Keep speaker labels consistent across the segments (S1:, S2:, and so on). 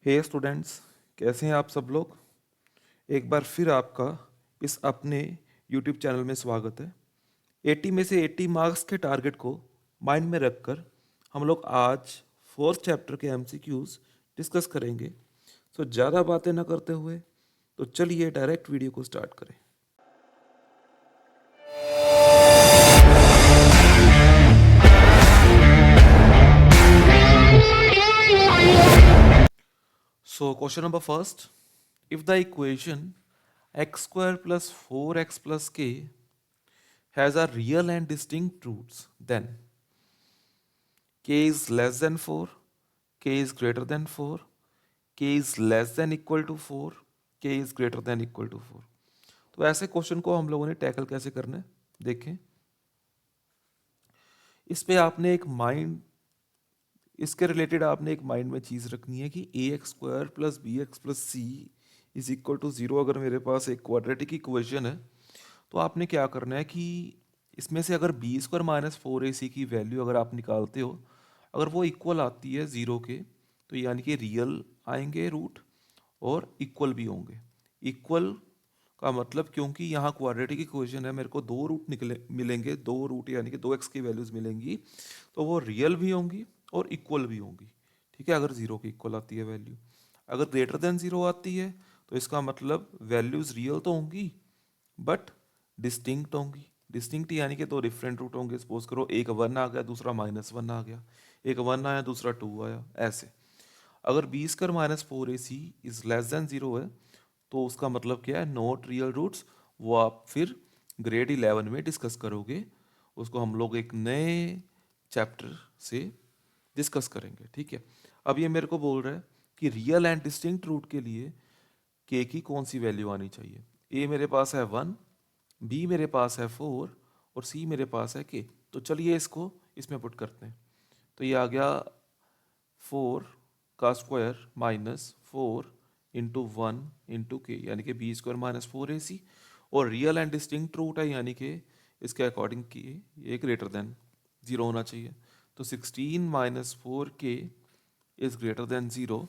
S1: हे students, कैसे हैं आप सब लोग। एक बार फिर आपका इस अपने यूट्यूब चैनल में स्वागत है। 80 में से 80 मार्क्स के टारगेट को माइंड में रखकर हम लोग आज फोर्थ चैप्टर के एमसीक्यूज डिस्कस करेंगे। सो ज़्यादा बातें ना करते हुए तो चलिए डायरेक्ट वीडियो को स्टार्ट करें। So question number first, if the equation x square plus 4x plus k has a real and distinct roots, then k is less than 4, k is greater than 4, k is less than equal to 4, k is greater than equal to 4। तो ऐसे question को हम लोगों ने tackle कैसे करना है देखें। इस पे आपने एक माइंड इसके रिलेटेड आपने एक माइंड में चीज़ रखनी है कि A X square plus B X plus C is equal to zero. अगर मेरे पास एक क्वाड्रेटिक इक्वेशन है तो आपने क्या करना है कि इसमें से अगर B square minus four A सी की वैल्यू अगर आप निकालते हो, अगर वो इक्वल आती है ज़ीरो के, तो यानी कि रियल आएंगे रूट और इक्वल भी होंगे। इक्वल का मतलब, क्योंकि यहाँ क्वाड्रेटिक इक्वेशन है, मेरे को दो रूट निकले मिलेंगे, दो रूट यानी कि दो एक्स की वैल्यूज मिलेंगी, तो वो रियल भी होंगी और इक्वल भी होंगी। ठीक है, अगर जीरो की इक्वल आती है वैल्यू। अगर ग्रेटर देन जीरो आती है तो इसका मतलब वैल्यूज रियल तो होंगी बट डिस्टिंक्ट होंगी। डिस्टिंक्ट यानी कि दो डिफरेंट रूट होंगे। सपोज करो एक वन आ गया, दूसरा माइनस वन आ गया, एक वन आया दूसरा टू आया, ऐसे। अगर B square minus four A C is less than zero है तो उसका मतलब क्या है, नॉट रियल रूट्स। वो आप फिर ग्रेड 11 में डिस्कस करोगे, उसको हम लोग एक नए चैप्टर से डिस्कस करेंगे। ठीक है, अब ये मेरे को बोल रहा है कि रियल एंड डिस्टिंक्ट रूट के लिए के की कौन सी वैल्यू आनी चाहिए। ए मेरे पास है वन, बी मेरे पास है फोर और सी मेरे पास है के। तो चलिए इसको इसमें पुट करते हैं। तो ये आ गया फोर का square minus four into one into के, यानी कि B square minus four A सी। और रियल एंड डिस्टिंक्ट रूट है, यानी कि इसके अकॉर्डिंग की ये ग्रेटर देन जीरो होना चाहिए। तो 16 माइनस फोर के इज ग्रेटर देन जीरो।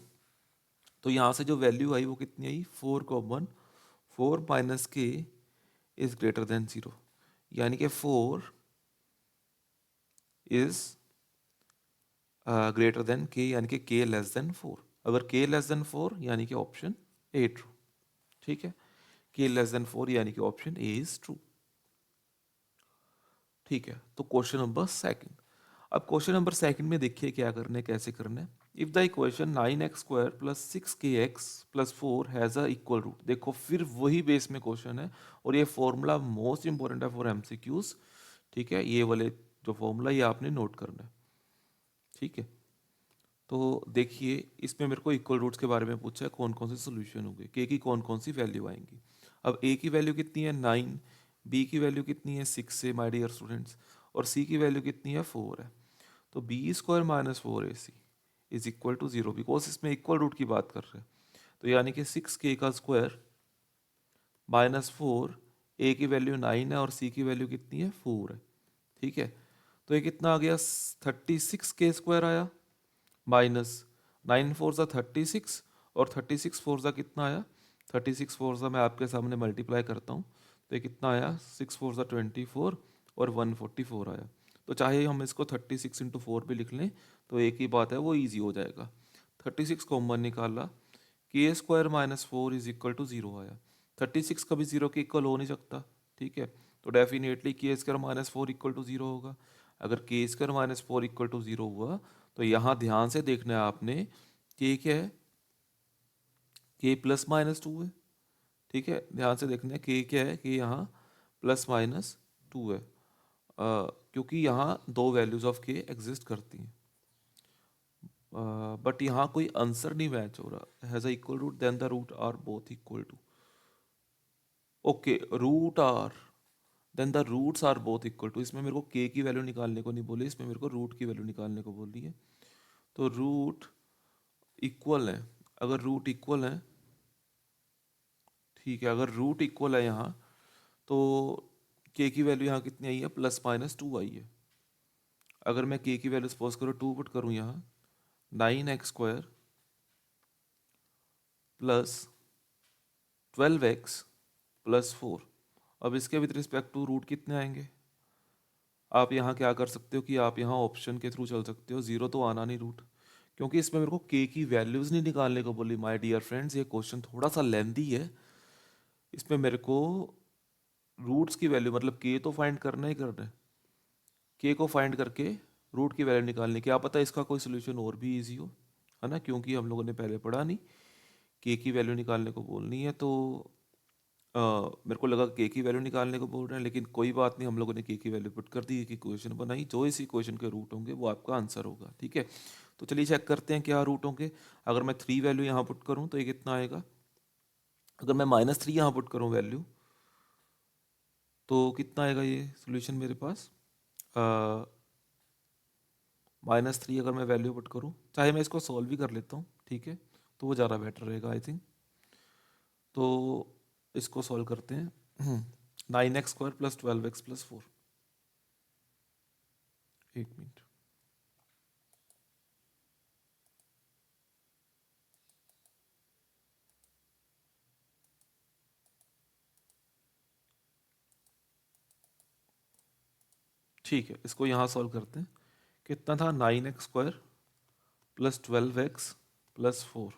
S1: तो यहाँ से जो वैल्यू आई वो कितनी आई, फोर कॉमन, फोर माइनस के इज ग्रेटर देन जीरो, यानी कि फोर इज ग्रेटर देन के, यानी कि के लेस देन फोर। अगर के लेस देन फोर यानी कि ऑप्शन ए ट्रू। ठीक है, के लेस देन फोर यानी कि ऑप्शन ए इज ट्रू। ठीक है, तो क्वेश्चन नंबर सेकंड। अब क्वेश्चन नंबर सेकंड में देखिए क्या करना है, कैसे करना है। If the equation nine X square plus six K X plus four has a equal root. देखो फिर वही बेस में क्वेश्चन है और ये फॉर्मूला मोस्ट इंपॉर्टेंट है फॉर एमसीक्यूज। ठीक है, ये वाले जो फॉर्मूला ये आपने नोट करना है। ठीक है, तो देखिए इसमें मेरे को इक्वल रूट्स के बारे में पूछा है, कौन कौन से सोल्यूशन होंगे, के की कौन कौन सी वैल्यू आएंगी। अब ए की वैल्यू कितनी है नाइन, बी की वैल्यू कितनी है सिक्स है माय डियर स्टूडेंट्स, और सी की वैल्यू कितनी है फोर है। तो B square minus four A C is equal to zero, because इसमें इक्वल रूट की बात कर रहे हैं। तो यानी कि सिक्स के का स्क्वायर माइनस फोर, ए की वैल्यू नाइन है और सी की वैल्यू कितनी है फोर है। ठीक है, तो ये कितना आ गया, 36 के स्क्वायर आया माइनस नाइन फोर ज़ा 36, और 36 फोर ज़ा कितना आया, 36 फोर ज़ा मैं आपके सामने मल्टीप्लाई करता हूँ, तो ये कितना आया, सिक्स फोर ज़ा 24 और 144 आया। तो चाहे हम इसको 36 इंटू फोर भी लिख लें तो एक ही बात है, वो ईजी हो जाएगा। 36 कॉमन निकाला, K square minus four is equal to zero आया। 36 कभी जीरो के इक्वल हो नहीं सकता। ठीक है, तो definitely K square minus four equal to zero होगा। अगर K square minus four equal to zero हुआ तो यहाँ ध्यान से देखना है आपने, के क्या है, के प्लस माइनस टू है। ठीक है, ध्यान से देखना है के क्या है, कि यहाँ प्लस माइनस टू है, क्योंकि यहाँ दो वैल्यूज ऑफ के एग्जिस्ट करती हैं। बट यहाँ कोई आंसर नहीं मैच हो रहा, has a equal root then the root are both equal to. Okay, root are then the roots are both equal to. इसमें मेरे को के की वैल्यू निकालने को नहीं बोली, इसमें मेरे को रूट की वैल्यू निकालने को बोली है। तो रूट इक्वल है, अगर रूट इक्वल है, ठीक है, अगर रूट इक्वल है यहाँ तो के की वैल्यू यहाँ कितनी आई है, प्लस माइनस टू आई है। अगर मैं के की वैल्यू सपोज करो टू पुट करूँ यहाँ, nine X square plus 12x plus 4। अब इसके विद रिस्पेक्ट टू रूट कितने आएंगे? आप यहाँ क्या कर सकते हो कि आप यहाँ ऑप्शन के थ्रू चल सकते हो, जीरो तो आना नहीं रूट, क्योंकि इसमें मेरे को के की वैल्यूज नहीं निकालने को बोली। माय डियर फ्रेंड्स, ये क्वेश्चन थोड़ा सा लेंदी है, इसमें मेरे को रूट्स की वैल्यू मतलब के तो फाइंड करना ही करना है, के को फाइंड करके रूट की वैल्यू निकालनी। क्या पता इसका कोई सोल्यूशन और भी इजी हो, है ना, क्योंकि हम लोगों ने पहले पढ़ा नहीं, के की वैल्यू निकालने को बोलनी है। तो मेरे को लगा के की वैल्यू निकालने को बोल रहे हैं, लेकिन कोई बात नहीं, हम लोगों ने के की वैल्यू पुट कर दी, एक इक्वेशन बनाई, जो इस इक्वेशन के रूट होंगे वो आपका आंसर होगा। ठीक है, तो चलिए चेक करते हैं क्या रूट होंगे। अगर मैं 3 वैल्यू यहाँ पुट करूँ तो ये कितना आएगा? अगर मैं -3 यहाँ पुट करूँ वैल्यू, तो कितना आएगा ये सोल्यूशन मेरे पास? -3 अगर मैं वैल्यू पुट करूँ, चाहे मैं इसको सॉल्व भी कर लेता हूँ, ठीक है, तो वो ज़्यादा बेटर रहेगा आई थिंक। तो इसको सॉल्व करते हैं। 9x² plus 12x plus 4। एक मिनट, ठीक है, इसको यहाँ सॉल्व करते हैं। कितना था? 9x² plus 12x plus 4।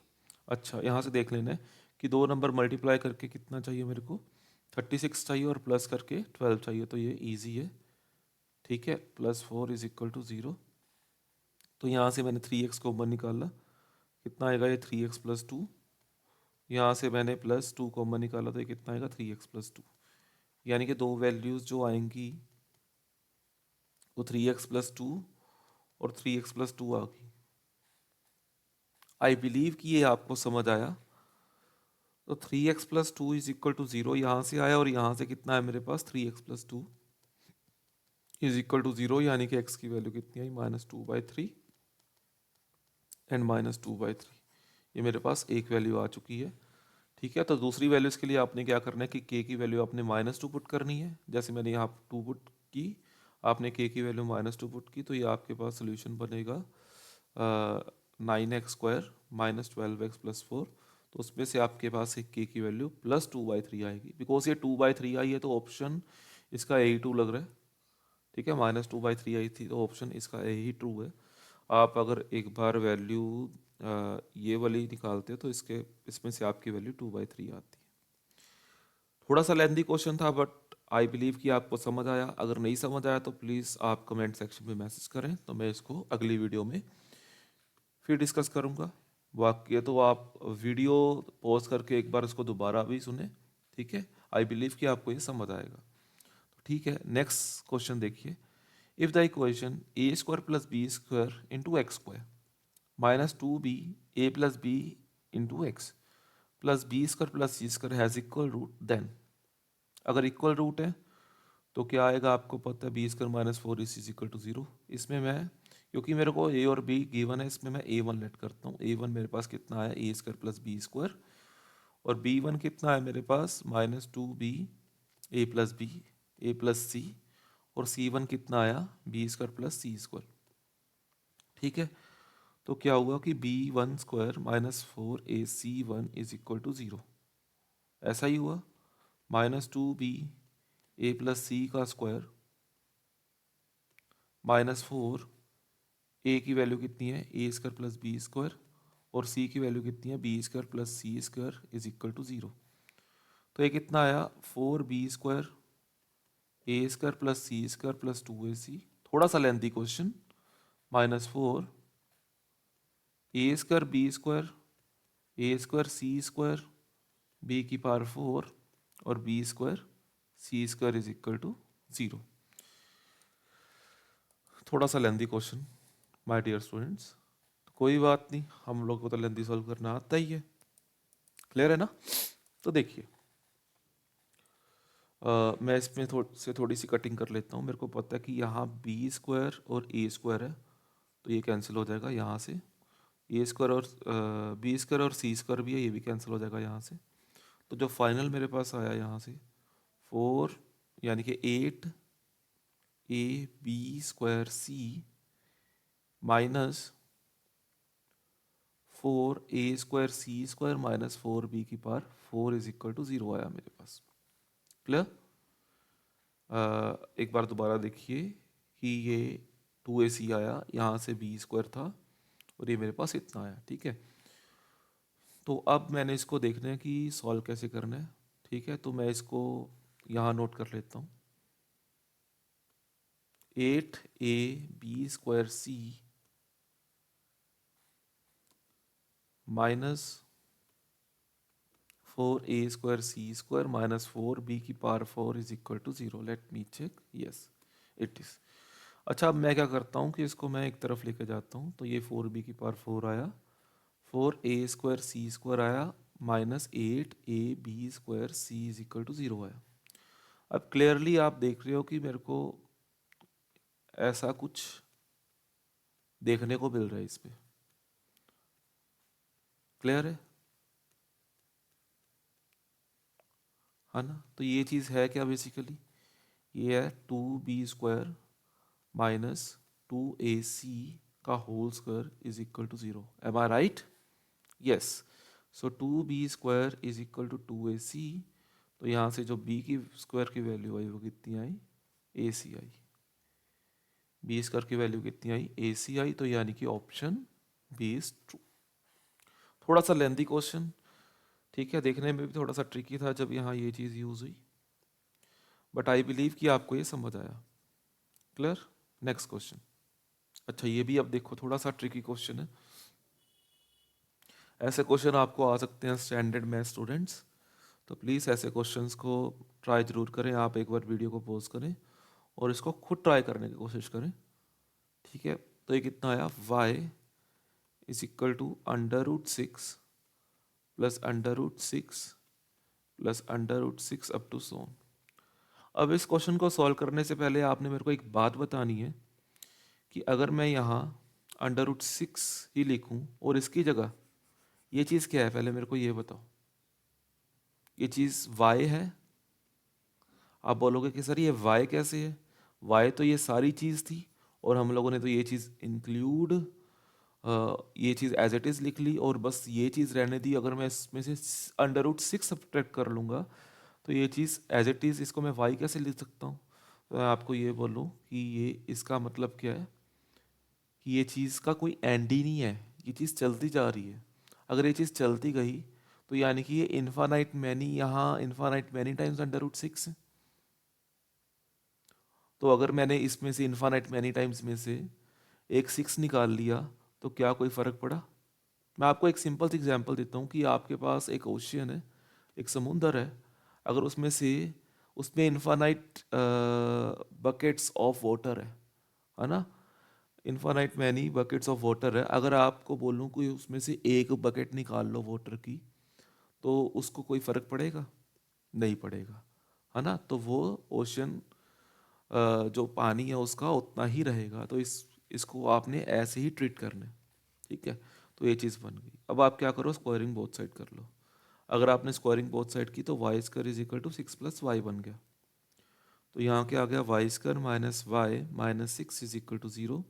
S1: अच्छा, यहाँ से देख लेना है कि दो नंबर मल्टीप्लाई करके कितना चाहिए मेरे को? 36 चाहिए, और प्लस करके 12 चाहिए, तो ये इजी है। ठीक है, प्लस 4 इज इक्वल टू 0। तो यहाँ से मैंने 3x कॉमन निकाला, कितना आएगा ये? 3x plus 2। यहाँ से मैंने प्लस 2 कॉमन निकाला, तो ये कितना आएगा? 3x plus 2। यानी कि दो वैल्यूज़ जो आएंगी वो 3x प्लस 2 और 3x प्लस 2 आ गई। आई बिलीव कि ये आपको समझ आया। तो 3x plus 2 is equal to 0 यहाँ से आया, और यहाँ से कितना है मेरे पास? 3x plus 2 is equal to 0, यानी कि x की वैल्यू कितनी आई? -2/3 एंड -2/3। ये मेरे पास एक वैल्यू आ चुकी है। ठीक है, तो दूसरी वैल्यूज़ के लिए आपने क्या करना है कि के की वैल्यू आपने -2 पुट करनी है। जैसे मैंने यहाँ 2 पुट की, आपने के की वैल्यू -2 पुट की, तो ये आपके पास सोल्यूशन बनेगा 9x² माइनस 12x प्लस 4। तो उसमें से आपके पास एक के की वैल्यू +2/3 आएगी। बिकॉज ये 2/3 आई है, तो ऑप्शन इसका ए ही ट्रू लग रहा है। ठीक है, -2/3 आई थी, तो ऑप्शन इसका ए ही ट्रू है। आप अगर एक बार वैल्यू ये वाली निकालते हो, तो इसमें से आपकी वैल्यू 2/3 आती है। थोड़ा सा लेंदी क्वेश्चन था, बट आई बिलीव कि आपको समझ आया। अगर नहीं समझ आया तो प्लीज़ आप कमेंट सेक्शन में मैसेज करें, तो मैं इसको अगली वीडियो में फिर डिस्कस करूँगा। बाकी तो आप वीडियो पॉज करके एक बार इसको दोबारा भी सुने। ठीक है, आई बिलीव कि आपको ये समझ आएगा। ठीक है, नेक्स्ट क्वेश्चन देखिए। If the equation a² plus b² into x² -2b a plus b into X plus b² plus c² has equal root, then अगर इक्वल रूट है तो क्या आएगा? आपको पता है b² minus 4 is equal to 0। इसमें मैं, क्योंकि मेरे को a और b गिवन है, इसमें मैं a1 लेट करता हूँ। a1 मेरे पास कितना है? a² प्लस b², और b1 कितना है मेरे पास? -2b a प्लस c, और c1 कितना आया? b² plus c²। ठीक है, तो क्या हुआ कि b1² minus 4ac1 is equal to 0। ऐसा ही हुआ। -2b a प्लस सी का स्क्वायर -4, ए की वैल्यू कितनी है? a² प्लस b², और सी की वैल्यू कितनी है? b² plus c² is equal to 0। तो ये कितना आया? 4b² a² plus c² plus 2ac। थोड़ा सा lengthy question. -4 a² b² a² c² b की पावर 4 और b² c² is equal to 0। थोड़ा सा lengthy question my dear students, कोई बात नहीं, हम लोग को तो लेंथी सॉल्व करना आता ही है। क्लियर है ना? तो देखिए, मैं इसमें थोड़ी सी कटिंग कर लेता हूँ। मेरे को पता है कि यहाँ b² और a² है, तो ये कैंसिल हो जाएगा यहाँ से। a² और b² और c² भी है, ये भी कैंसिल हो जाएगा यहाँ से। तो जो फाइनल मेरे पास आया यहाँ से 4, यानी कि 8 ab² c minus 4a² c² minus 4b⁴ is equal to 0 आया मेरे पास। क्लियर? एक बार दोबारा देखिए कि ये 2ac आया, यहाँ से b² था और ये मेरे पास इतना आया। ठीक है, तो अब मैंने इसको देखना है कि सॉल्व कैसे करना है। ठीक है, तो मैं इसको यहाँ नोट कर लेता हूँ। 8ab² minus 4a² minus 4b⁴ is equal to 0। Let me check, yes it is. अच्छा, अब मैं क्या करता हूँ कि इसको मैं एक तरफ लेके जाता हूँ, तो ये 4b⁴ आया, 4a² आया, minus 8ab² is equal to 0 आया। अब क्लियरली आप देख रहे हो कि मेरे को ऐसा कुछ देखने को मिल रहा है इस पे। क्लियर है ना? तो ये चीज़ है क्या बेसिकली, ये है 2b² माइनस 2ac का whole square is equal to 0। Am I right? Yes. So 2b² is equal to 2ac। तो यहाँ से जो b² की वैल्यू आई वो कितनी आई, ac आई। b² की वैल्यू कितनी आई, ac आई। तो यानी कि ऑप्शन बी इज ट्रू। थोड़ा सा लेंथी क्वेश्चन, ठीक है, देखने में भी थोड़ा सा ट्रिकी था जब यहाँ ये चीज़ यूज हुई, बट आई बिलीव कि आपको ये समझ आया। क्लियर? Next question. अच्छा, ये भी अब देखो थोड़ा सा ट्रिकी क्वेश्चन है। ऐसे क्वेश्चन आपको आ सकते हैं स्टैंडर्ड मैथ स्टूडेंट्स, तो प्लीज़ ऐसे क्वेश्चंस को ट्राई ज़रूर करें। आप एक बार वीडियो को पॉज करें और इसको खुद ट्राई करने की कोशिश करें। ठीक है, तो ये कितना आया, y is equal to √6 plus √6 plus √6 up to so on. अब इस क्वेश्चन को सॉल्व करने से पहले आपने मेरे को एक बात बतानी है कि अगर मैं यहाँ √6 ही लिखूँ और इसकी जगह ये चीज़ क्या है, पहले मेरे को ये बताओ। ये चीज़ y है। आप बोलोगे कि सर ये y कैसे है, y तो ये सारी चीज़ थी और हम लोगों ने तो ये चीज़ इंक्लूड, ये चीज़ एज इट इज़ लिख ली और बस ये चीज़ रहने दी। अगर मैं इसमें से √6 सब्ट्रैक्ट कर लूँगा तो ये चीज़ एज इट इज़, इसको मैं y कैसे लिख सकता हूँ। तो मैं आपको ये बोलूँ कि ये इसका मतलब क्या है कि ये चीज़ का कोई एंड ही नहीं है, ये चीज़ चलती जा रही है। अगर ये चीज़ चलती गई तो यानी कि ये इन्फानाइट मैनी, यहाँ इन्फानाइट मैनी टाइम्स √6 है। तो अगर मैंने इसमें से इन्फानाइट मैनी टाइम्स में से एक 6 निकाल लिया तो क्या कोई फ़र्क पड़ा? मैं आपको एक सिंपल सी एग्जांपल देता हूँ कि आपके पास एक ओशियन है, एक समुंदर है। अगर उसमें इन्फानाइट बकेट्स ऑफ वाटर है ना, infinite many buckets of water है। अगर आपको बोलूँ कि उसमें से एक बकेट निकाल लो वाटर की, तो उसको कोई फ़र्क पड़ेगा? नहीं पड़ेगा, है ना। तो वो ओशन जो पानी है उसका उतना ही रहेगा। तो इसको आपने ऐसे ही ट्रीट करना है। ठीक है, तो ये चीज़ बन गई। अब आप क्या करो, स्क्वायरिंग बोथ साइड कर लो। अगर आपने स्क्वायरिंग बोथ साइड की तो y² is equal to 6 plus Y बन गया। तो यहाँ क्या आ गया, y² minus Y minus 6 is equal to 0।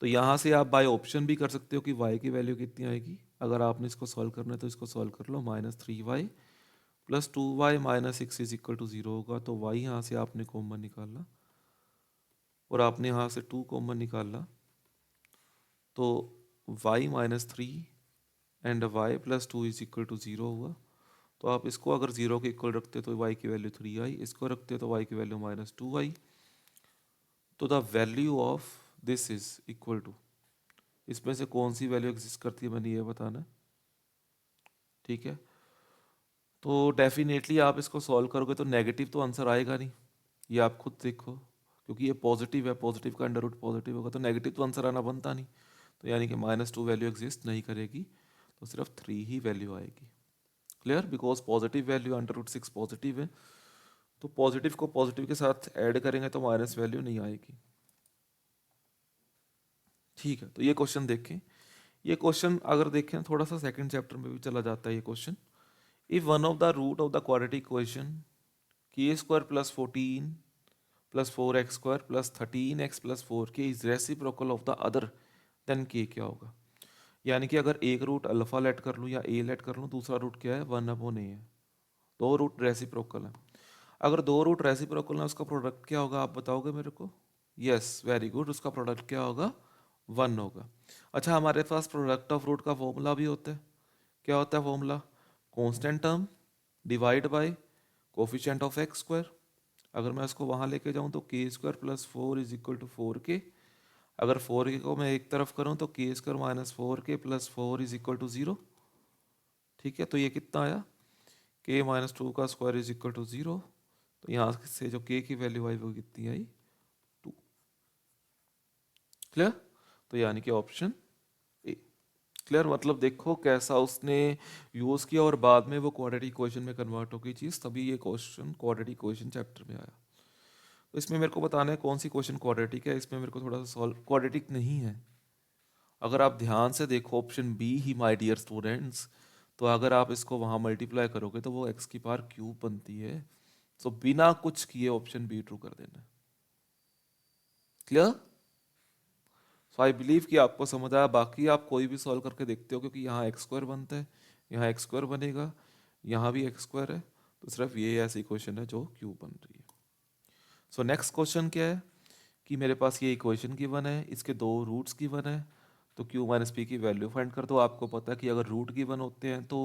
S1: तो यहाँ से आप बाय ऑप्शन भी कर सकते हो कि y की वैल्यू कितनी आएगी। अगर आपने इसको सॉल्व करना है तो इसको सॉल्व कर लो, -3y plus 2y minus 6 is equal to 0 होगा। तो y यहाँ से आपने कॉमन निकाला और आपने यहाँ से 2 कॉमन निकाला, तो y minus 3 and y plus 2 is equal to 0 हुआ। तो आप इसको अगर 0 के इक्वल रखते तो y की वैल्यू 3 आई, इसको रखते तो y की वैल्यू -2 आई। तो the value of this is equal to, इसमें से कौन सी वैल्यू एग्जिस्ट करती है मैंने ये बताना है। ठीक है, तो डेफिनेटली आप इसको सॉल्व करोगे तो नेगेटिव तो आंसर आएगा नहीं, ये आप खुद देखो, क्योंकि ये पॉजिटिव है, पॉजिटिव का अंडर रूट पॉजिटिव होगा तो नेगेटिव तो आंसर आना बनता नहीं। तो यानी कि -2 वैल्यू एग्जिस्ट नहीं करेगी, तो सिर्फ 3 ही वैल्यू आएगी। Clear? Because positive value √6 positive है, तो पॉजिटिव को पॉजिटिव के साथ ऐड करेंगे तो माइनस वैल्यू नहीं आएगी। ठीक है, तो ये क्वेश्चन देखें। ये क्वेश्चन अगर देखें थोड़ा सा सेकंड चैप्टर में भी चला जाता है ये question. If one of the root of the quadratic equation k² plus 14 plus 4x² plus 13x plus 4k is reciprocal of the other, then k क्या होगा। यानी कि अगर एक रूट अल्फा लेट कर लूँ या ए लेट कर लूँ, दूसरा रूट क्या है 1/a है। दो रूट रेसिप्रोकल है। अगर दो रूट रेसिप्रोकल है उसका प्रोडक्ट क्या होगा आप बताओगे मेरे को? यस, वेरी गुड, उसका प्रोडक्ट क्या होगा? 1 होगा। अच्छा, हमारे पास प्रोडक्ट ऑफ रूट का फॉर्मूला भी होता है। क्या होता है formula? Constant term divide by coefficient of X square. अगर मैं इसको वहाँ लेके जाऊँ तो K square plus 4 is equal to 4k। अगर 4k को मैं एक तरफ करूँ तो K square minus 4k plus 4 is equal to 0। ठीक है, तो ये कितना आया? k माइनस 2 का स्क्वायर इज इक्वल टू 0। तो यहाँ से जो k की वैल्यू आई वो कितनी आई? 2। क्लियर? तो यानी कि ऑप्शन ए। क्लियर? मतलब देखो कैसा उसने यूज किया और बाद में वो क्वाड्रेटिक इक्वेशन में कन्वर्ट हो गई चीज, तभी ये क्वेश्चन क्वाड्रेटिक इक्वेशन चैप्टर में आया। तो इसमें मेरे को बताना है कौन सी क्वेश्चन क्वाड्रेटिक है। इसमें मेरे को थोड़ा सा सॉल्व, क्वाड्रेटिक नहीं है। अगर आप ध्यान से देखो ऑप्शन बी ही माय डियर स्टूडेंट्स, तो अगर आप इसको वहां मल्टीप्लाई करोगे तो वो एक्स की पावर क्यूब बनती है। सो बिना कुछ किए ऑप्शन बी ट्रू कर देना। क्लियर? सो आई बिलीव कि आपको समझ आया। बाकी आप कोई भी सॉल्व करके देखते हो, क्योंकि यहाँ एक्स स्क्वायर बनता है, यहाँ एक्स स्क्वायर बनेगा, यहाँ भी एक्स स्क्वायर है, तो सिर्फ ये ऐसी क्वेश्चन है जो क्यूब बन रही है। सो नेक्स्ट क्वेश्चन क्या है कि मेरे पास ये इक्वेशन गिवन है, इसके दो रूट्स गिवन है, तो क्यू माइनस पी की वैल्यू फाइंड कर दो। आपको पता है कि अगर रूट गिवन होते हैं तो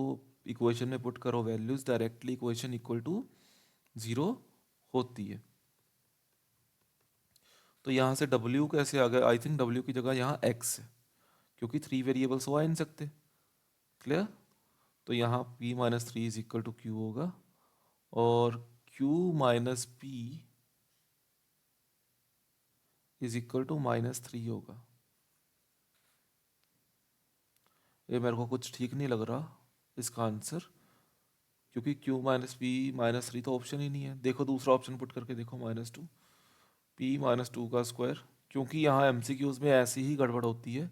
S1: इक्वेशन में पुट करो values directly, equation equal to 0 होती है। तो यहाँ से W कैसे आ गया? आई थिंक W की जगह यहाँ X है, क्योंकि 3 वेरिएबल्स हो आ ही नहीं सकते। क्लियर? तो यहाँ P minus 3 is equal to Q होगा, और Q minus P is equal to -3 होगा। ये मेरे को कुछ ठीक नहीं लग रहा इसका आंसर, क्योंकि Q माइनस पी -3 तो ऑप्शन ही नहीं है। देखो दूसरा ऑप्शन पुट करके देखो, -2 P -2 का स्क्वायर, क्योंकि यहाँ एमसीक्यूज में ऐसी ही गड़बड़ होती है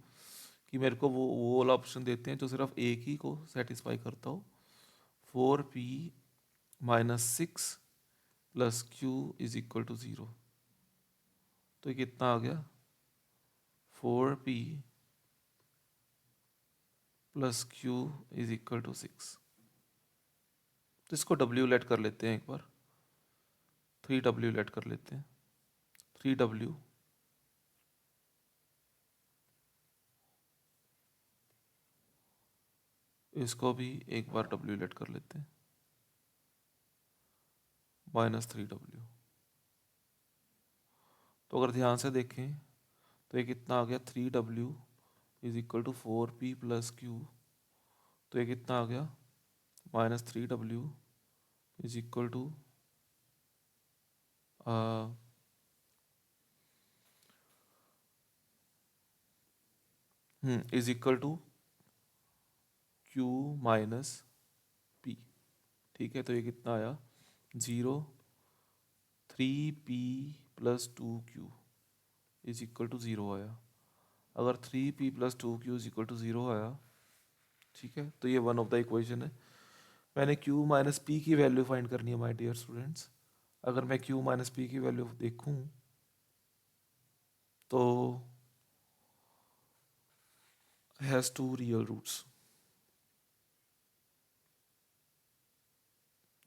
S1: कि मेरे को वो वाला ऑप्शन देते हैं जो सिर्फ एक ही को सेटिस्फाई करता हो। 4p -6 plus Q is equal to 0। तो ये कितना आ गया? 4p plus Q is equal to 6। तो इसको W लेट कर लेते हैं एक बार, 3W लेट कर लेते हैं। 3W इसको भी एक बार W लेट कर लेते हैं, -3W। तो अगर ध्यान से देखें तो ये कितना आ गया? 3W is equal to 4p plus Q. तो ये कितना आ गया? -3W is equal to is equal to Q minus P. ठीक है, तो ये कितना आया? 0 3p plus 2q is equal to 0 आया। अगर 3p plus 2q is equal to 0 आया, ठीक है, तो ये वन ऑफ द इक्वेशन है। मैंने q माइनस पी की वैल्यू फाइंड करनी है माय डियर स्टूडेंट्स। अगर मैं q माइनस पी की वैल्यू देखूं तो हैज़ टू रियल रूट्स।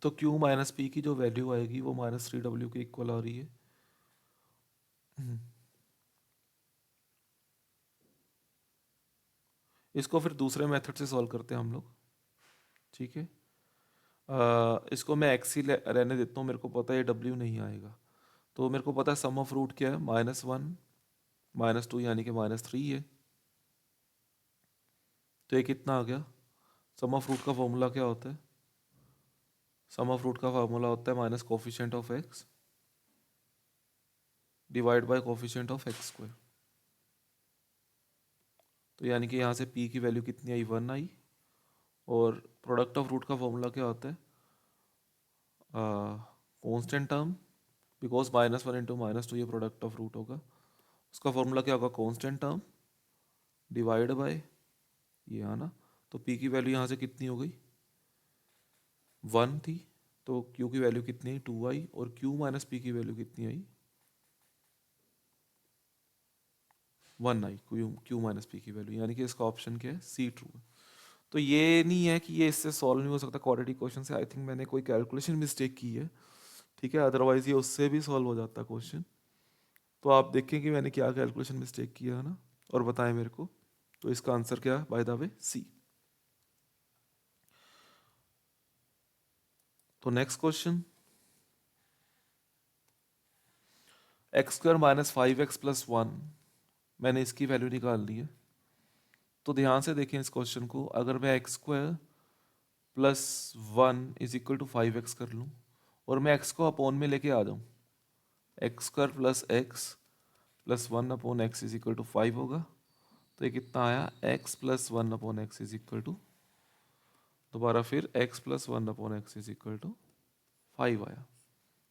S1: तो q माइनस पी की जो वैल्यू आएगी वो -3W के इक्वल आ रही है। इसको फिर दूसरे मेथड से सॉल्व करते हैं हम लोग। ठीक है, इसको मैं एक्स ही रहने देता हूँ, मेरे को पता है ये W नहीं आएगा। तो मेरे को पता है सम ऑफ रूट क्या है? -1 -2 यानी कि -3 है। तो ये कितना आ गया? सम ऑफ रूट का फॉर्मूला क्या होता है? सम ऑफ रूट का फॉर्मूला होता है minus coefficient of x divide by coefficient of X square. तो यानी कि यहाँ से p की वैल्यू कितनी आई? 1 आई। और प्रोडक्ट ऑफ रूट का फॉर्मूला क्या होता है? कांस्टेंट टर्म, बिकॉज -1 इंटू -2 ये प्रोडक्ट ऑफ रूट होगा। उसका फॉर्मूला क्या होगा? कांस्टेंट टर्म डिवाइड बाय ये आना। तो p की वैल्यू यहाँ से कितनी हो गई? 1 थी, तो q की वैल्यू कितनी आई? 2 आई। और q माइनस पी की वैल्यू कितनी आई? 1 आई क्यू माइनस पी की वैल्यू, यानी कि इसका ऑप्शन क्या है, सी ट्रू है। तो ये नहीं है कि ये इससे सॉल्व नहीं हो सकता क्वाड्रेटिक क्वेश्चन से, आई थिंक मैंने कोई कैलकुलेशन मिस्टेक की है, ठीक है, अदरवाइज ये उससे भी सॉल्व हो जाता क्वेश्चन। तो आप देखें कि मैंने क्या कैलकुलेशन मिस्टेक किया है ना, और बताएं मेरे को। तो इसका आंसर क्या है बाय द वे, सी। तो next question, x square minus 5x plus 1, मैंने इसकी वैल्यू निकाल ली है। तो ध्यान से देखें इस क्वेश्चन को, अगर मैं X square plus 1 is equal to 5x कर लूँ और मैं x को अपॉन में लेके आ जाऊँ, X square plus X plus 1 upon X is equal to 5 होगा। तो ये कितना आया, x plus 1 upon X is equal to, दोबारा फिर x plus 1 upon X is equal to 5 आया।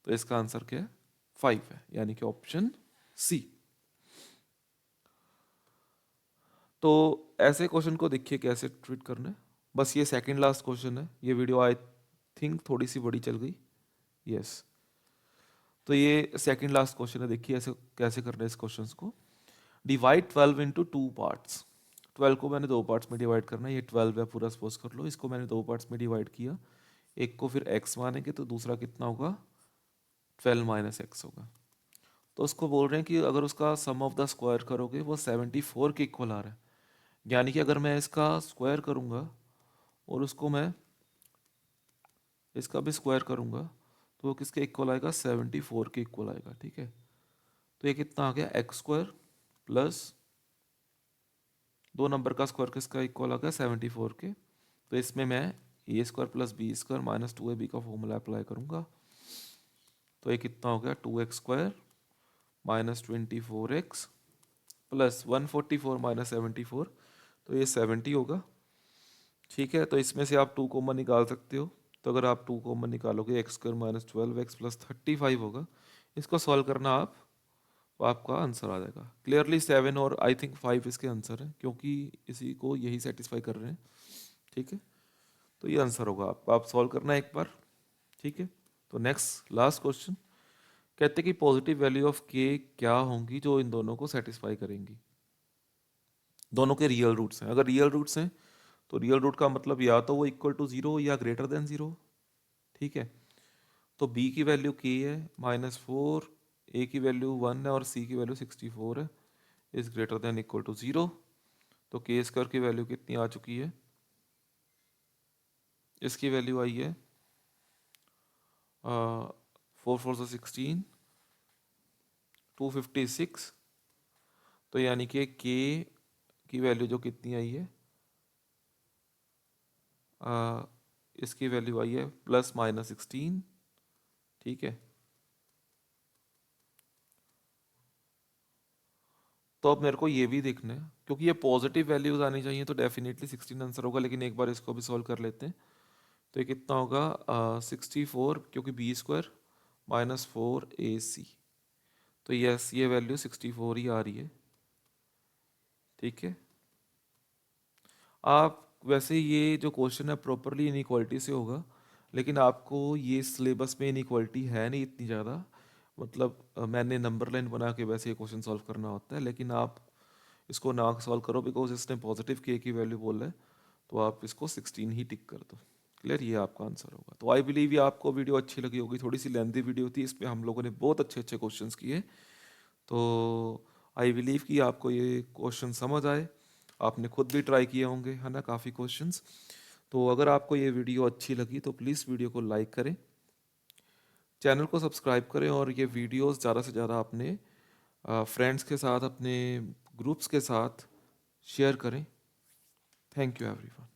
S1: तो इसका आंसर क्या है, 5 है, यानी कि ऑप्शन सी। तो ऐसे क्वेश्चन को देखिए कैसे ट्रीट करना है। बस ये सेकंड लास्ट क्वेश्चन है, ये वीडियो आई थिंक थोड़ी सी बड़ी चल गई, यस। तो ये सेकंड लास्ट क्वेश्चन है, देखिए ऐसे कैसे करना है इस क्वेश्चन को। डिवाइड 12 इंटू 2 पार्ट्स, 12 को मैंने 2 पार्ट्स में डिवाइड करना है, ये 12 है पूरा, सपोज कर लो इसको मैंने 2 पार्ट्स में डिवाइड किया, एक को फिर x मानेंगे तो दूसरा कितना होगा, 12 माइनस एक्स होगा। तो उसको बोल रहे हैं कि अगर उसका सम ऑफ द स्क्वायर करोगे वो 74 के इक्वल आ रहा है, यानी कि अगर मैं इसका स्क्वायर करूंगा और उसको मैं इसका भी स्क्वायर करूंगा तो वो किसके इक्वल आएगा, 74 के इक्वल आएगा, ठीक है। तो ये कितना आ गया, एक्स स्क्वायर प्लस 2 नंबर का स्क्वायर किसका इक्वल आ गया, 74 के। तो इसमें मैं A square plus B square minus 2ab का फॉर्मूला अप्लाई करूंगा। तो ये कितना हो गया, 2x square minus 24x plus 144 minus 74, तो ये 70 होगा, ठीक है। तो इसमें से आप 2 कॉमन निकाल सकते हो, तो अगर आप 2 कॉमन निकालोगे x square minus 12x plus 35 होगा। इसको सॉल्व करना आप, तो आपका आंसर आ जाएगा क्लियरली 7 और आई थिंक 5 इसके आंसर है, क्योंकि इसी को यही सेटिस्फाई कर रहे हैं, ठीक है। तो ये आंसर होगा, आप सॉल्व करना एक बार, ठीक है। तो नेक्स्ट लास्ट क्वेश्चन, कहते हैं कि पॉजिटिव वैल्यू ऑफ के क्या होंगी जो इन दोनों को सेटिस्फाई करेंगी। दोनों के रियल रूट्स हैं, अगर रियल रूट्स हैं तो रियल रूट का मतलब या तो वो इक्वल टू 0 या ग्रेटर देन 0, ठीक है। तो b की वैल्यू k है -4, a की वैल्यू 1 है और c की वैल्यू 64 है, is greater than equal to 0। तो के स्क्वायर की वैल्यू कितनी आ चुकी है, इसकी वैल्यू आई है 4 4 16, 256। तो यानी कि के की वैल्यू जो कितनी आई है, इसकी वैल्यू आई है प्लस माइनस 16, ठीक है। तो अब मेरे को ये भी देखना है, क्योंकि ये पॉजिटिव वैल्यूज आनी चाहिए, तो डेफिनेटली 16 आंसर होगा, लेकिन एक बार इसको भी सॉल्व कर लेते हैं। तो ये कितना होगा, 64, क्योंकि बी स्क्वायर माइनस 4ac। तो यस, ये वैल्यू 64 ही आ रही है, ठीक है। आप वैसे ये जो क्वेश्चन है प्रॉपरली इनइक्वालिटी से होगा, लेकिन आपको ये सिलेबस में इनइक्वालिटी है नहीं इतनी ज़्यादा, मतलब मैंने नंबर लाइन बना के वैसे ये क्वेश्चन सॉल्व करना होता है, लेकिन आप इसको ना सॉल्व करो बिकॉज इसने पॉजिटिव के की वैल्यू बोला है, तो आप इसको 16 ही टिक कर दो, क्लियर, ये आपका आंसर होगा। तो आई बिलीव ये आपको वीडियो अच्छी लगी होगी, थोड़ी सी लेंथी वीडियो थी, इसमें हम लोगों ने बहुत अच्छे अच्छे क्वेश्चंस किए। तो आई बिलीव कि आपको ये क्वेश्चन समझ आए, आपने खुद भी ट्राई किए होंगे, है ना, काफ़ी क्वेश्चंस। तो अगर आपको ये वीडियो अच्छी लगी तो प्लीज़ वीडियो को लाइक करें, चैनल को सब्सक्राइब करें, और ये वीडियोस ज़्यादा से ज़्यादा अपने फ्रेंड्स के साथ, अपने ग्रुप्स के साथ शेयर करें। Thank you everyone.